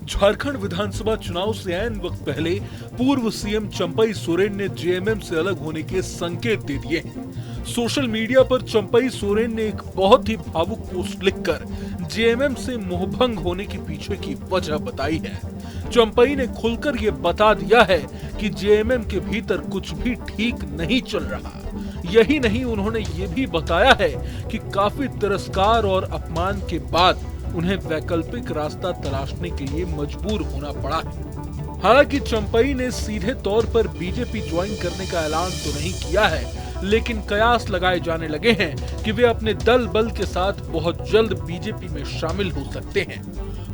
झारखंड विधानसभा चुनाव से ऐन वक्त पहले पूर्व सीएम चंपई सोरेन ने जेएमएम से अलग होने के संकेत दे दिए हैं। सोशल मीडिया पर चंपई सोरेन ने एक बहुत ही भावुक पोस्ट लिखकर जेएमएम से मोहभंग होने के पीछे की वजह बताई है। चंपई ने खुलकर ये बता दिया है कि जेएमएम के भीतर कुछ भी ठीक नहीं चल रहा। यही नहीं, उन्होंने ये भी बताया है कि काफी तिरस्कार और अपमान के बाद उन्हें वैकल्पिक रास्ता तलाशने के लिए मजबूर होना पड़ा है। हालांकि चंपई ने सीधे तौर पर बीजेपी ज्वाइन करने का ऐलान तो नहीं किया है, लेकिन कयास लगाए जाने लगे हैं कि वे अपने दल बल के साथ बहुत जल्द बीजेपी में शामिल हो सकते हैं।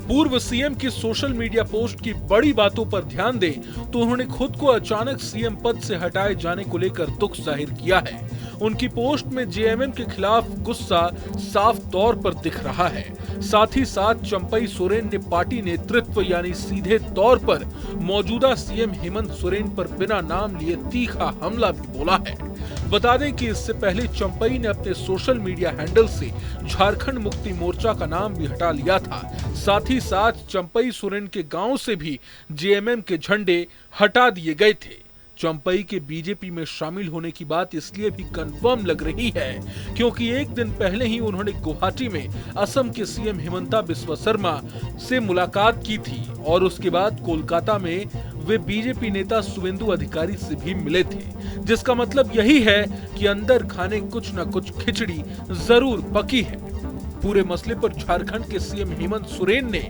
पूर्व सीएम की सोशल मीडिया पोस्ट की बड़ी बातों पर ध्यान दें तो उन्होंने खुद को अचानक सीएम पद से हटाए जाने को लेकर दुख जाहिर किया है। उनकी पोस्ट में जेएमएम के खिलाफ गुस्सा साफ तौर पर दिख रहा है। साथ ही साथ चंपई सोरेन ने पार्टी नेतृत्व यानी सीधे तौर पर मौजूदा सीएम हेमंत सोरेन पर बिना नाम लिए तीखा हमला भी बोला है। बता दें कि इससे पहले चंपई ने अपने सोशल मीडिया हैंडल से झारखंड मुक्ति मोर्चा का नाम भी हटा लिया था। साथ ही साथ चंपई सोरेन के गांव से भी जेएमएम के झंडे हटा दिए गए थे। चंपई के बीजेपी में शामिल होने की बात इसलिए भी कंफर्म लग रही है क्योंकि एक दिन पहले ही उन्होंने गुवाहाटी में असम के सीएम हिमंता बिस्वा शर्मा से मुलाकात की थी और उसके बाद कोलकाता में वे बीजेपी नेता शुवेंदु अधिकारी से भी मिले थे, जिसका मतलब यही है कि अंदर खाने कुछ न कुछ खिचड़ी जरूर पकी है। पूरे मसले पर झारखंड के सीएम हेमंत सोरेन ने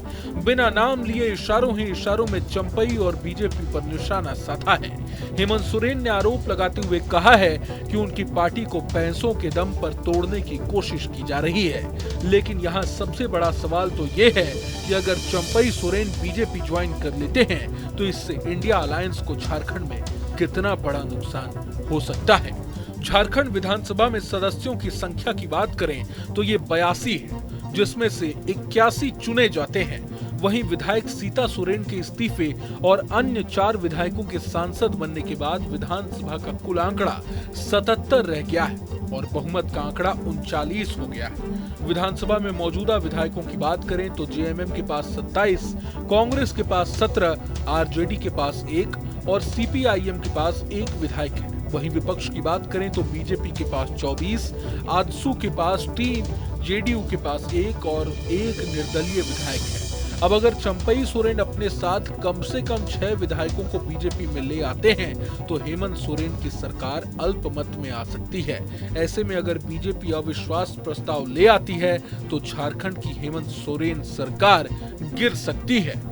बिना नाम लिए इशारों ही इशारों में चंपई और बीजेपी पर निशाना साधा है। हेमंत सोरेन ने आरोप लगाते हुए कहा है कि उनकी पार्टी को पैसों के दम पर तोड़ने की कोशिश की जा रही है। लेकिन यहाँ सबसे बड़ा सवाल तो ये है कि अगर चंपई सोरेन बीजेपी ज्वाइन कर लेते हैं तो इससे इंडिया अलायंस को झारखंड में कितना बड़ा नुकसान हो सकता है। झारखंड विधानसभा में सदस्यों की संख्या की बात करें तो ये 82 है, जिसमें से 81 चुने जाते हैं। वहीं विधायक सीता सोरेन के इस्तीफे और अन्य 4 विधायकों के सांसद बनने के बाद विधानसभा का कुल आंकड़ा 77 रह गया है और बहुमत का आंकड़ा 39 हो गया है। विधानसभा में मौजूदा विधायकों की बात करें तो जेएमएम के पास 27, कांग्रेस के पास 17, आरजेडी के पास 1 और सीपीआईएम के पास 1 विधायक है। वहीं विपक्ष की बात करें तो बीजेपी के पास 24, आजसू के पास 3, जेडीयू के पास 1 और 1 निर्दलीय विधायक है। अब अगर चंपई सोरेन अपने साथ कम से कम 6 विधायकों को बीजेपी में ले आते हैं तो हेमंत सोरेन की सरकार अल्पमत में आ सकती है। ऐसे में अगर बीजेपी अविश्वास प्रस्ताव ले आती है तो झारखंड की हेमंत सोरेन सरकार गिर सकती है।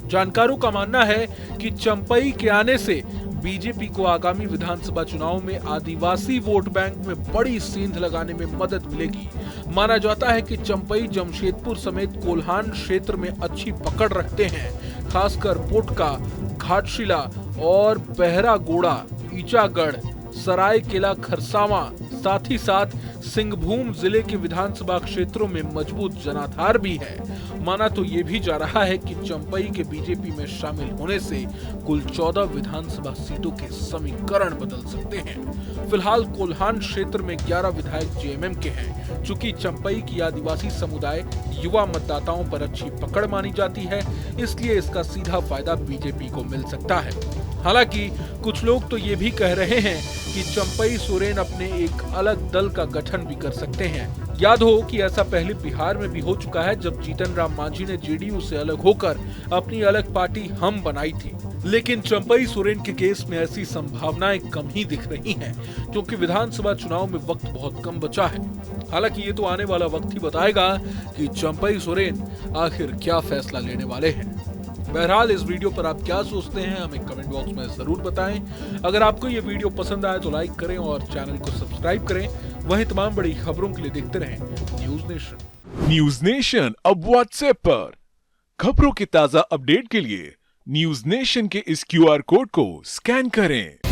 जानकारों का मानना है कि चंपई के आने से बीजेपी को आगामी विधानसभा चुनाव में आदिवासी वोट बैंक में बड़ी सेंध लगाने में मदद मिलेगी। माना जाता है कि चंपई जमशेदपुर समेत कोल्हान क्षेत्र में अच्छी पकड़ रखते हैं। खासकर पोटका, घाटशिला और बहरागोड़ा, ईचागढ़, सरायकेला खरसावां, साथ ही साथ सिंहभूम जिले के विधानसभा क्षेत्रों में मजबूत जनाधार भी है। माना तो ये भी जा रहा है कि चंपई के बीजेपी में शामिल होने से कुल 14 विधानसभा सीटों के समीकरण बदल सकते हैं। फिलहाल कोल्हान क्षेत्र में 11 विधायक जेएमएम के हैं। चूंकि चंपई की आदिवासी समुदाय युवा मतदाताओं पर अच्छी पकड़ मानी जाती है, इसलिए इसका सीधा फायदा बीजेपी को मिल सकता है। हालांकि कुछ लोग तो ये भी कह रहे हैं कि चंपई सोरेन अपने एक अलग दल का गठन भी कर सकते हैं। याद हो कि ऐसा पहले बिहार में भी हो चुका है जब जीतन राम मांझी ने जेडीयू से अलग होकर अपनी अलग पार्टी हम बनाई थी। लेकिन चंपई सोरेन के केस में ऐसी संभावनाएं कम ही दिख रही हैं, क्योंकि विधानसभा चुनाव में वक्त बहुत कम बचा है। हालांकि ये तो आने वाला वक्त ही बताएगा कि चंपई सोरेन आखिर क्या फैसला लेने वाले हैं। बहरहाल इस वीडियो पर आप क्या सोचते हैं हमें कमेंट बॉक्स में जरूर बताएं। अगर आपको ये वीडियो पसंद आए तो लाइक करें और चैनल को सब्सक्राइब करें। वहीं तमाम बड़ी खबरों के लिए देखते रहें न्यूज नेशन। न्यूज नेशन अब व्हाट्सएप पर खबरों के ताजा अपडेट के लिए न्यूज नेशन के इस क्यूआर कोड को स्कैन करें।